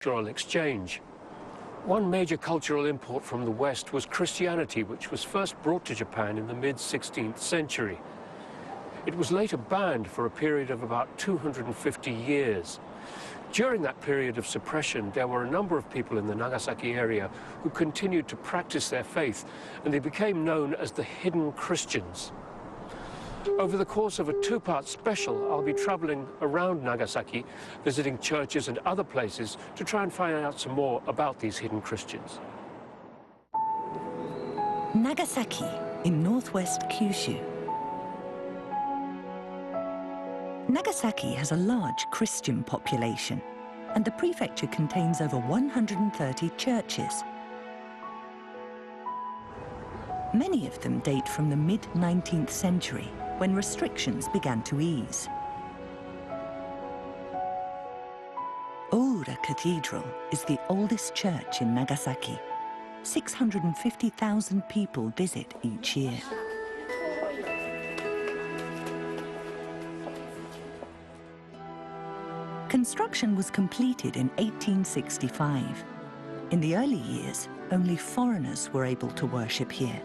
cultural exchange. One major cultural import from the West was Christianity, which was first brought to Japan in the mid-16th century. It was later banned for a period of about 250 years. During that period of suppression, there were a number of people in the Nagasaki area who continued to practice their faith, and they became known as the hidden Christians. Over the course of a two-part special, I'll be traveling around Nagasaki, visiting churches and other places to try and find out some more about these hidden Christians. Nagasaki in northwest Kyushu. Nagasaki has a large Christian population, and the prefecture contains over 130 churches. Many of them date from the mid-19th century, when restrictions began to ease. Oura Cathedral is the oldest church in Nagasaki. 650,000 people visit each year. Construction was completed in 1865. In the early years, only foreigners were able to worship here.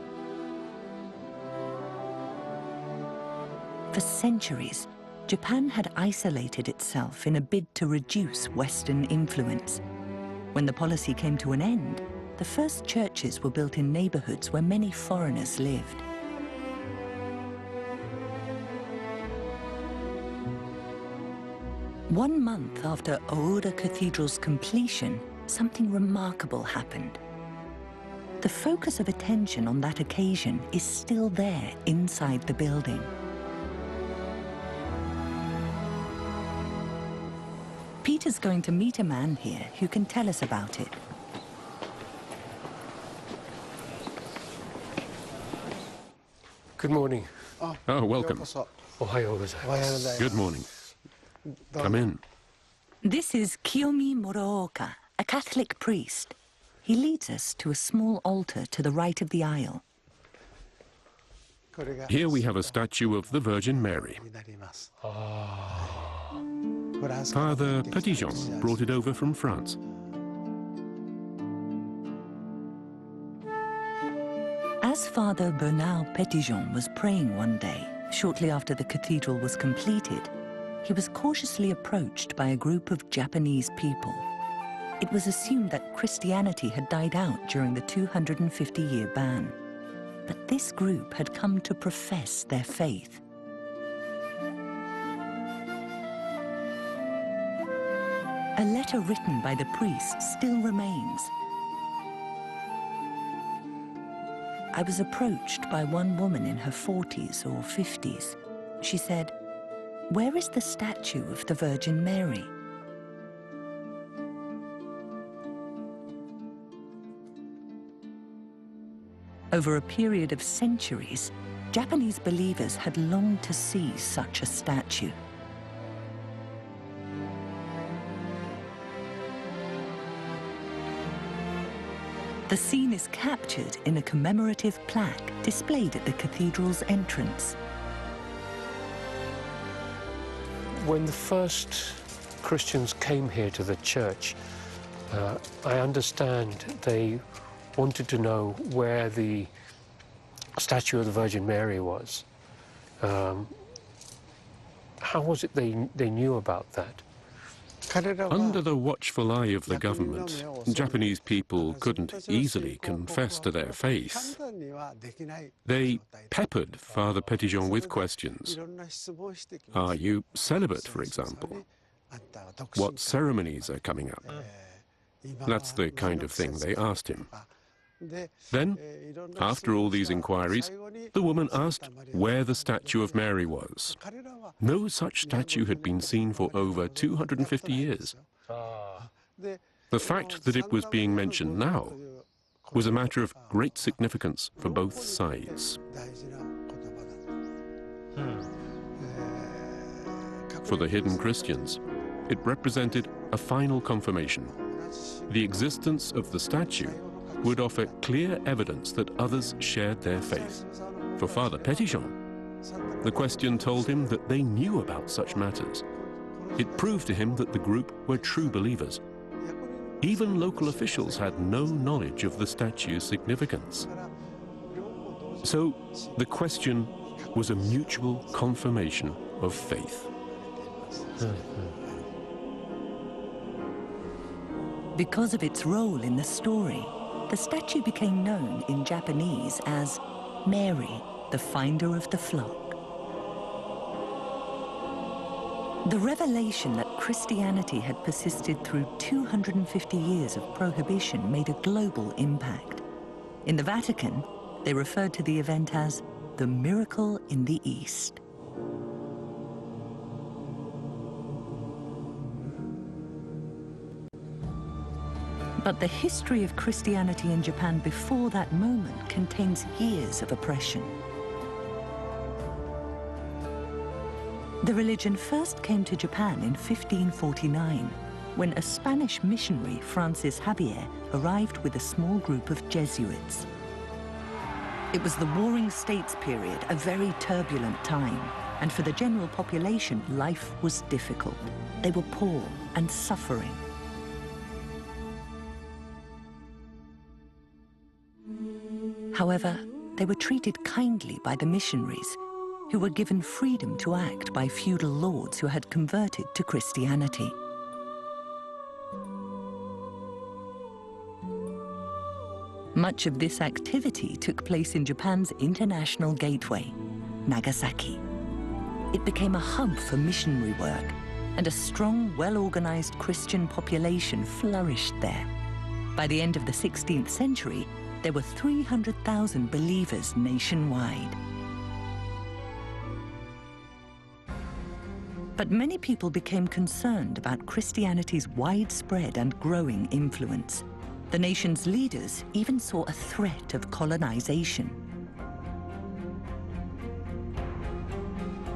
For centuries, Japan had isolated itself in a bid to reduce Western influence. When the policy came to an end, the first churches were built in neighborhoods where many foreigners lived. One month after Oura Cathedral's completion, something remarkable happened. The focus of attention on that occasion is still there inside the building. Peter's going to meet a man here who can tell us about it. Good morning. Oh, welcome. Ohayo gozaimasu. Good morning. Come in. This is Kiyomi Morooka, a Catholic priest. He leads us to a small altar to the right of the aisle. Here we have a statue of the Virgin Mary. Father Petitjean brought it over from France. As Father Bernard Petitjean was praying one day, shortly after the cathedral was completed, he was cautiously approached by a group of Japanese people. It was assumed that Christianity had died out during the 250-year ban. But this group had come to profess their faith. A letter written by the priest still remains. I was approached by one woman in her 40s or 50s. She said, "Where is the statue of the Virgin Mary?" Over a period of centuries, Japanese believers had longed to see such a statue. The scene is captured in a commemorative plaque displayed at the cathedral's entrance. When the first Christians came here to the church, I understand they wanted to know where the statue of the Virgin Mary was. How was it they knew about that? Under the watchful eye of the government, Japanese people couldn't easily confess to their faith. They peppered Father Petitjean with questions. Are you celibate, for example? What ceremonies are coming up? That's the kind of thing they asked him. Then, after all these inquiries, the woman asked where the statue of Mary was. No such statue had been seen for over 250 years. The fact that it was being mentioned now was a matter of great significance for both sides. For the hidden Christians, it represented a final confirmation. The existence of the statue would offer clear evidence that others shared their faith. For Father Petitjean, the question told him that they knew about such matters. It proved to him that the group were true believers. Even local officials had no knowledge of the statue's significance. So the question was a mutual confirmation of faith. Because of its role in the story, the statue became known in Japanese as Mary, the finder of the flock. The revelation that Christianity had persisted through 250 years of prohibition made a global impact. In the Vatican, they referred to the event as the miracle in the East. But the history of Christianity in Japan before that moment contains years of oppression. The religion first came to Japan in 1549, when a Spanish missionary, Francis Javier, arrived with a small group of Jesuits. It was the Warring States period, a very turbulent time, and for the general population, life was difficult. They were poor and suffering. However, they were treated kindly by the missionaries, who were given freedom to act by feudal lords who had converted to Christianity. Much of this activity took place in Japan's international gateway, Nagasaki. It became a hub for missionary work, and a strong, well-organized Christian population flourished there. By the end of the 16th century, there were 300,000 believers nationwide. But many people became concerned about Christianity's widespread and growing influence. The nation's leaders even saw a threat of colonization.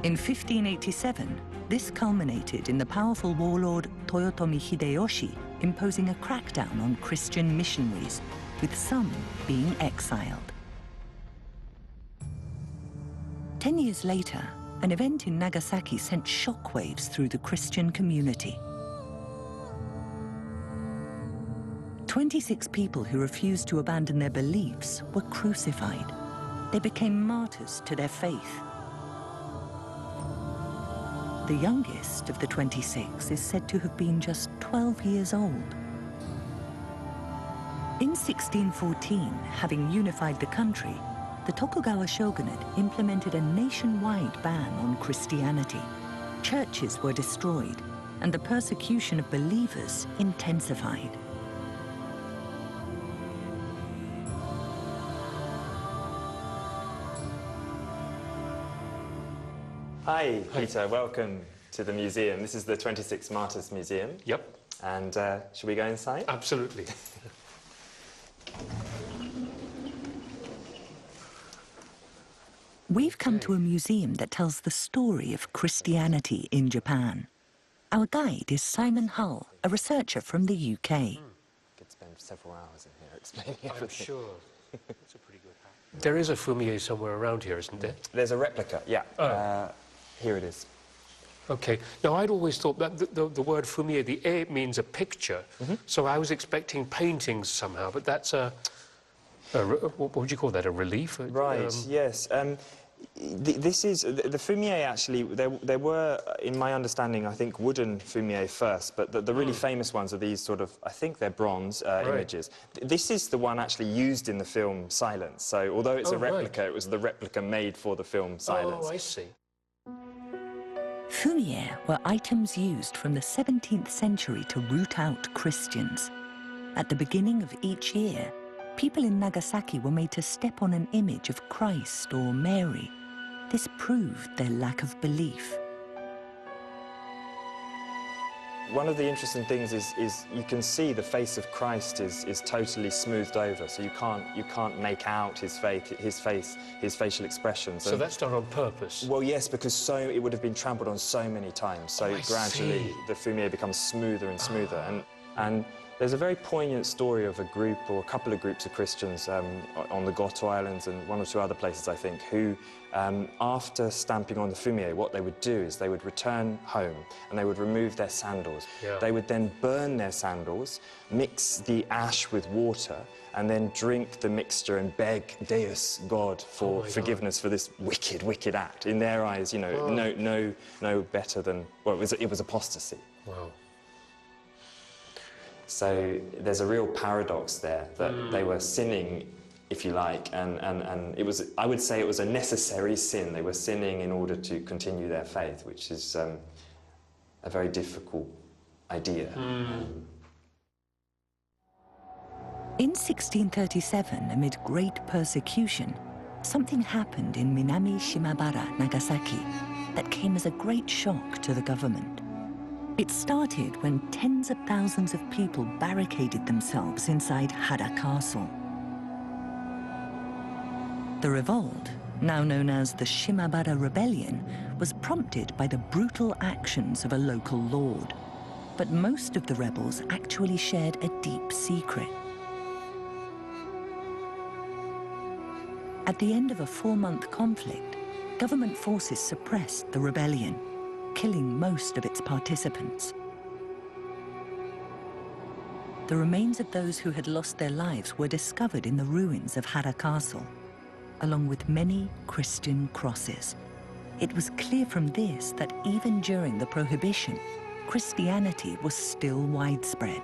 In 1587, this culminated in the powerful warlord Toyotomi Hideyoshi imposing a crackdown on Christian missionaries, with some being exiled. 10 years later, an event in Nagasaki sent shockwaves through the Christian community. 26 people who refused to abandon their beliefs were crucified. They became martyrs to their faith. The youngest of the 26 is said to have been just 12 years old. In 1614, having unified the country, the Tokugawa shogunate implemented a nationwide ban on Christianity. Churches were destroyed, and the persecution of believers intensified. Hi, Peter. Welcome to the museum. This is the 26 Martyrs Museum. Yep. And should we go inside? Absolutely. We've come to a museum that tells the story of Christianity in Japan. Our guide is Simon Hull, a researcher from the UK. Could spend several hours in here explaining everything. I'm sure. That's a pretty good hat. There is a fumier somewhere around here, isn't there? There's a replica, yeah. Oh. Here it is. Okay. Now, I'd always thought that the word fumier, the e means a picture, so I was expecting paintings somehow, but that's what would you call that, a relief? Right, yes. This is, the fumier actually, there were, in my understanding, I think wooden fumier first, but the really famous ones are these sort of, I think they're bronze images. This is the one actually used in the film Silence, so although it's a replica, it was the replica made for the film Silence. Oh, I see. Fumier were items used from the 17th century to root out Christians. At the beginning of each year, people in Nagasaki were made to step on an image of Christ or Mary. This proved their lack of belief. One of the interesting things is you can see the face of Christ is totally smoothed over, so you can't make out his facial expressions. So that's done on purpose? Well, yes, because it would have been trampled on so many times. So gradually the fumier becomes smoother and smoother. And There's a very poignant story of a group or a couple of groups of Christians on the Goto Islands and one or two other places, I think, who, after stamping on the fumier, what they would do is they would return home and they would remove their sandals. Yeah. They would then burn their sandals, mix the ash with water, and then drink the mixture and beg Deus, God, for forgiveness for this wicked, wicked act. In their eyes, you know, no better than, well, it was apostasy. Wow. So there's a real paradox there that they were sinning, if you like, and it was, I would say it was a necessary sin. They were sinning in order to continue their faith, which is a very difficult idea. In 1637, amid great persecution, something happened in Minami Shimabara, Nagasaki, that came as a great shock to the government. It started when tens of thousands of people barricaded themselves inside Hara Castle. The revolt, now known as the Shimabara Rebellion, was prompted by the brutal actions of a local lord. But most of the rebels actually shared a deep secret. At the end of a 4-month conflict, government forces suppressed the rebellion, killing most of its participants. The remains of those who had lost their lives were discovered in the ruins of Hara Castle, along with many Christian crosses. It was clear from this that even during the Prohibition, Christianity was still widespread.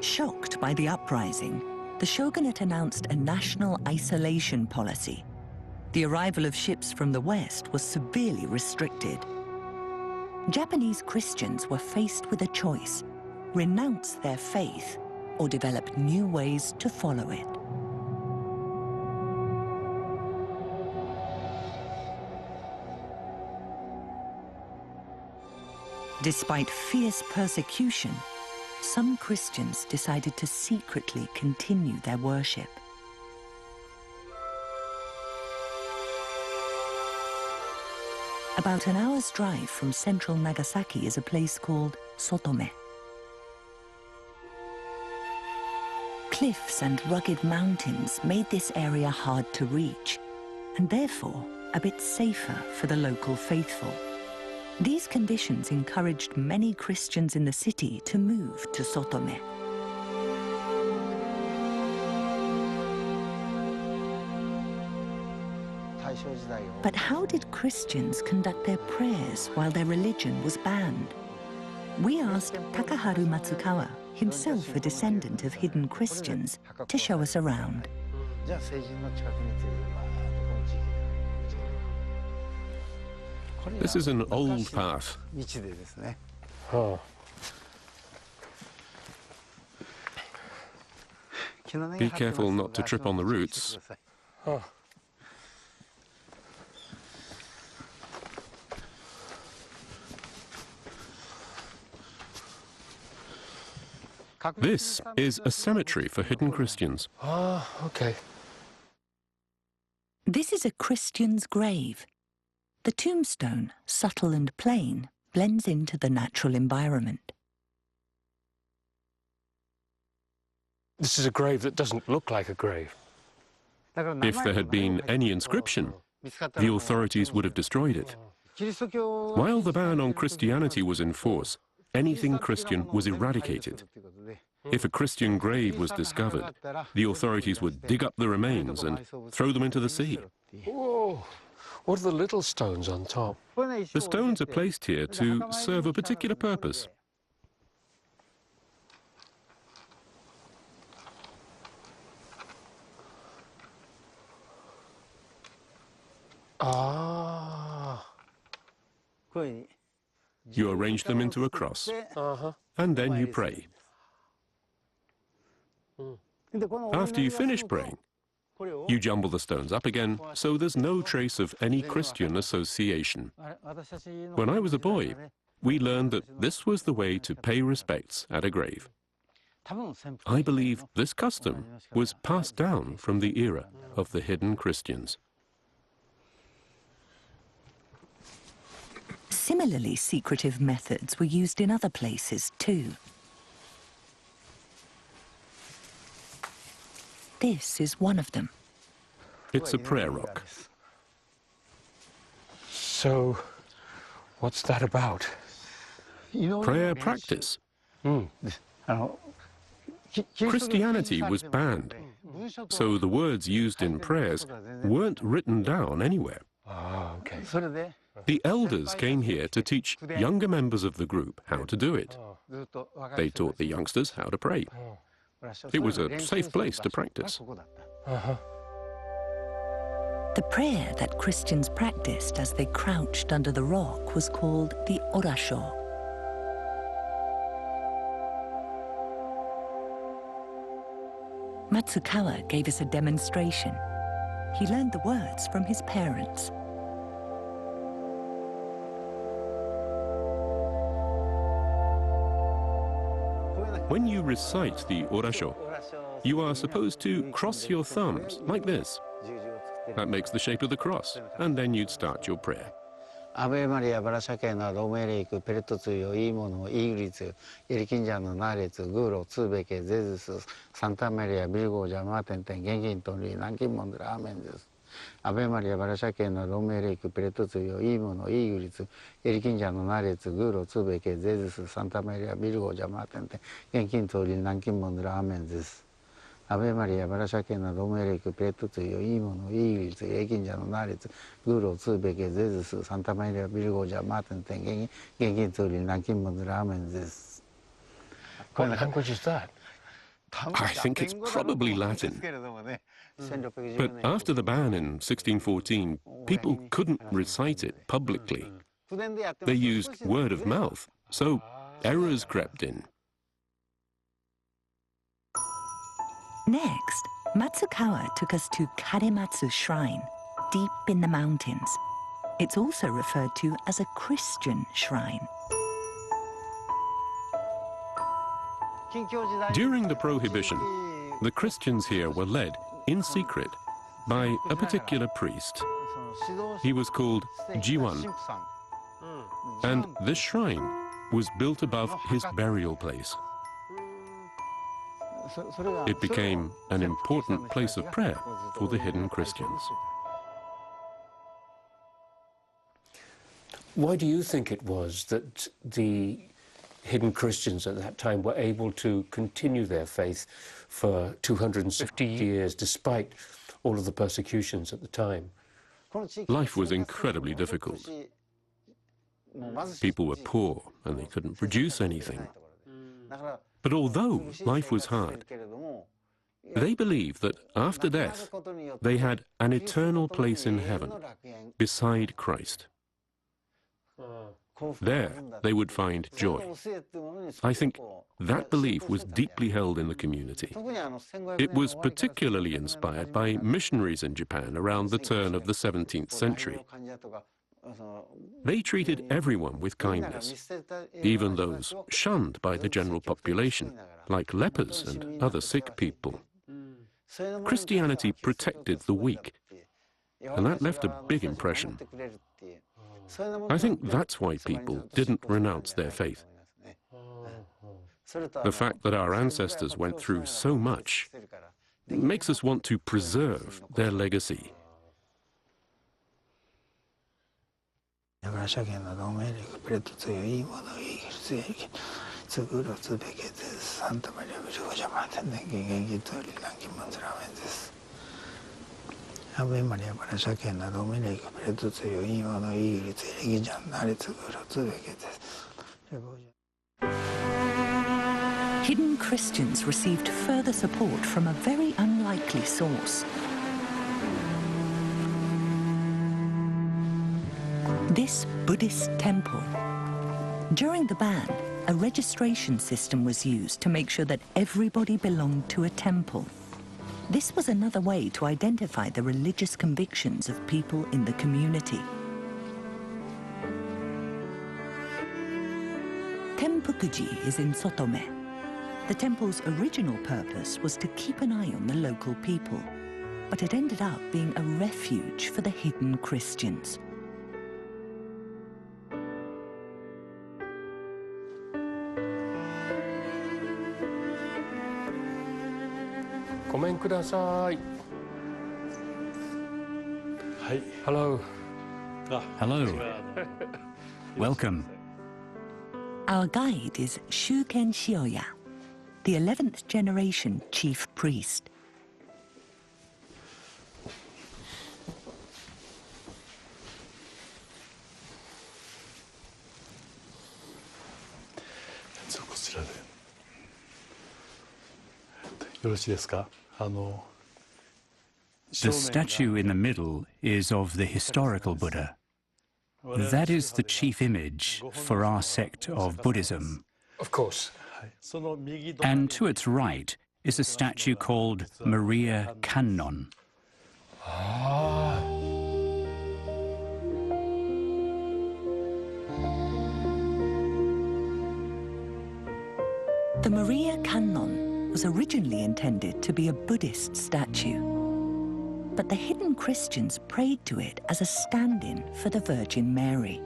Shocked by the uprising, the shogunate announced a national isolation policy. The arrival of ships from the West was severely restricted. Japanese Christians were faced with a choice: renounce their faith or develop new ways to follow it. Despite fierce persecution, some Christians decided to secretly continue their worship. About an hour's drive from central Nagasaki is a place called Sotome. Cliffs and rugged mountains made this area hard to reach, and therefore a bit safer for the local faithful. These conditions encouraged many Christians in the city to move to Sotome. But how did Christians conduct their prayers while their religion was banned? We asked Takaharu Matsukawa, himself a descendant of hidden Christians, to show us around. This is an old path. Oh. Be careful not to trip on the roots. Oh. This is a cemetery for hidden Christians. Ah, okay. This is a Christian's grave. The tombstone, subtle and plain, blends into the natural environment. This is a grave that doesn't look like a grave. If there had been any inscription, the authorities would have destroyed it. While the ban on Christianity was in force, anything Christian was eradicated. If a Christian grave was discovered, the authorities would dig up the remains and throw them into the sea. Whoa! What are the little stones on top? The stones are placed here to serve a particular purpose. Ah. You arrange them into a cross, and then you pray. After you finish praying, you jumble the stones up again, so there's no trace of any Christian association. When I was a boy, we learned that this was the way to pay respects at a grave. I believe this custom was passed down from the era of the hidden Christians. Similarly secretive methods were used in other places too. This is one of them. It's a prayer rock. So, what's that about? Prayer practice. Christianity was banned, so the words used in prayers weren't written down anywhere. Oh, okay. The elders came here to teach younger members of the group how to do it. They taught the youngsters how to pray. It was a safe place to practice. The prayer that Christians practiced as they crouched under the rock was called the orasho. Matsukawa gave us a demonstration. He learned the words from his parents. When you recite the orasho, you are supposed to cross your thumbs like this. That makes the shape of the cross, and then you'd start your prayer. Ave Maria, Barashakena, Romerek, Peretuzio, Imono, Igrizu, Irikinjano, Naretsu, Guru, Tsubeke, Zezus, Santa Maria, Virgo, Jamaten, Gengin, Tori, Nankimondra, Amen. Ave Maria, Barashakena, Romerek, Peretuzio, Imono, Igrizu, Irikinjano, Naretsu, Guru, Tsubeke, Zezus, Santa Maria, Virgo, Jamaten, Gengin, Tori, Nankimondra, Amen. Ave Maria, Barashakena, Romerek, Peretuzio, Imono, Igrizu, Irikinjano, Naretsu, Guru, Tsubeke, Zezus, Santa Maria, Virgo, Jamaten, Gengin, Tori, Nankimondra, Amen. What language is that? I think it's probably Latin. But after the ban in 1614, people couldn't recite it publicly. They used word of mouth, so errors crept in. Next, Matsukawa took us to Karematsu Shrine, deep in the mountains. It's also referred to as a Christian shrine. During the Prohibition, the Christians here were led, in secret, by a particular priest. He was called Jiwan, and this shrine was built above his burial place. It became an important place of prayer for the hidden Christians. Why do you think it was that the hidden Christians at that time were able to continue their faith for 250 years despite all of the persecutions at the time? Life was incredibly difficult. People were poor and they couldn't produce anything. But although life was hard, they believed that after death, they had an eternal place in heaven beside Christ. There, they would find joy. I think that belief was deeply held in the community. It was particularly inspired by missionaries in Japan around the turn of the 17th century. They treated everyone with kindness, even those shunned by the general population, like lepers and other sick people. Christianity protected the weak, and that left a big impression. I think that's why people didn't renounce their faith. The fact that our ancestors went through so much makes us want to preserve their legacy. Ave Maria, Barashakena, Romerek, Peretuzio, Imono, Igrizu, Irikinjano, Naretsu, Guru, Tsubeke. Hidden Christians received further support from a very unlikely source. This Buddhist temple. During the ban, a registration system was used to make sure that everybody belonged to a temple. This was another way to identify the religious convictions of people in the community. Tenpukuji is in Sotome. The temple's original purpose was to keep an eye on the local people, but it ended up being a refuge for the hidden Christians. Gomen kudasai. Hello. Hello. Welcome. Our guide is Shuken Shioya, the 11th generation chief priest. The statue in the middle is of the historical Buddha. That is the chief image for our sect of Buddhism. Of course. And to its right is a statue called Maria Kannon. The Maria Kannon was originally intended to be a Buddhist statue, but the hidden Christians prayed to it as a stand-in for the Virgin Mary.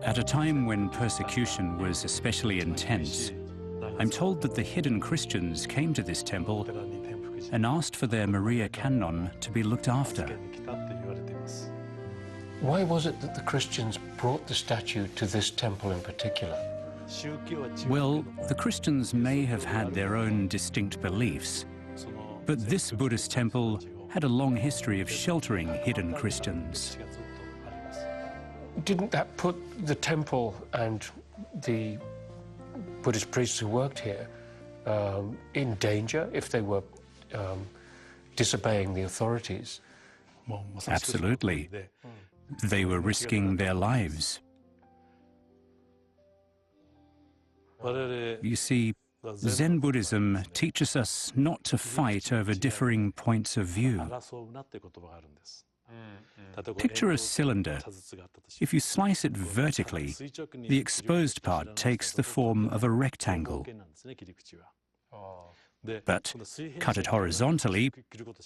At a time when persecution was especially intense, I'm told that the hidden Christians came to this temple and asked for their Maria Kannon to be looked after. Why was it that the Christians brought the statue to this temple in particular? Well, the Christians may have had their own distinct beliefs, but this Buddhist temple had a long history of sheltering hidden Christians. Didn't that put the temple and the Buddhist priests who worked here in danger if they were disobeying the authorities? Absolutely. They were risking their lives. You see, Zen Buddhism teaches us not to fight over differing points of view. Picture a cylinder. If you slice it vertically, the exposed part takes the form of a rectangle. But cut it horizontally,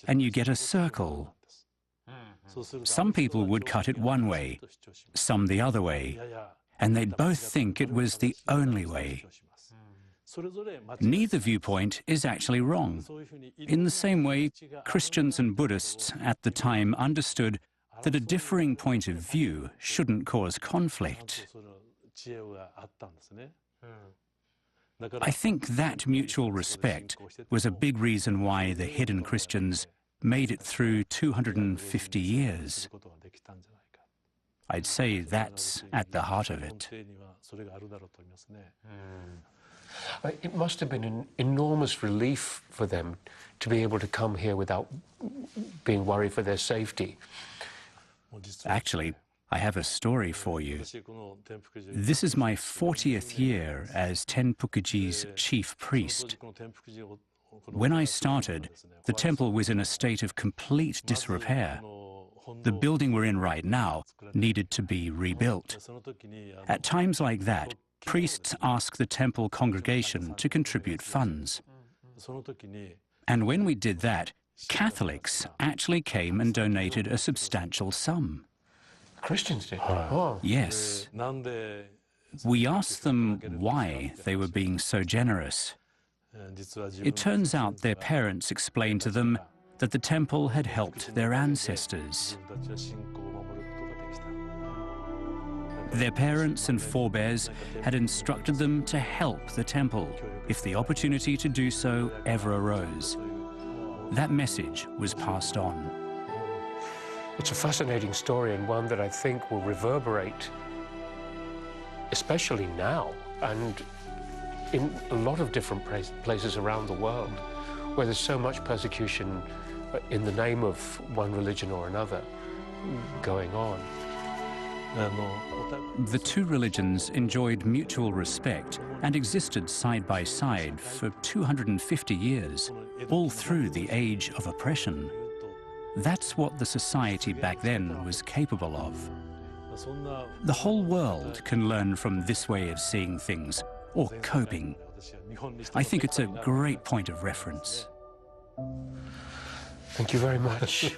and you get a circle. Some people would cut it one way, some the other way, and they'd both think it was the only way. Neither viewpoint is actually wrong. In the same way, Christians and Buddhists at the time understood that a differing point of view shouldn't cause conflict. I think that mutual respect was a big reason why the hidden Christians made it through 250 years. I'd say that's at the heart of it. It must have been an enormous relief for them to be able to come here without being worried for their safety. Actually, I have a story for you. This is my 40th year as Tenpukuji's chief priest. When I started, the temple was in a state of complete disrepair. The building we're in right now needed to be rebuilt. At times like that, priests ask the temple congregation to contribute funds. And when we did that, Catholics actually came and donated a substantial sum. Christians did? Oh. Yes. We asked them why they were being so generous. It turns out their parents explained to them that the temple had helped their ancestors. Their parents and forebears had instructed them to help the temple if the opportunity to do so ever arose. That message was passed on. It's a fascinating story, and one that I think will reverberate, especially now, and in a lot of different places around the world, where there's so much persecution in the name of one religion or another going on. The two religions enjoyed mutual respect and existed side by side for 250 years, all through the age of oppression. That's what the society back then was capable of. The whole world can learn from this way of seeing things, or coping. I think it's a great point of reference. Thank you very much.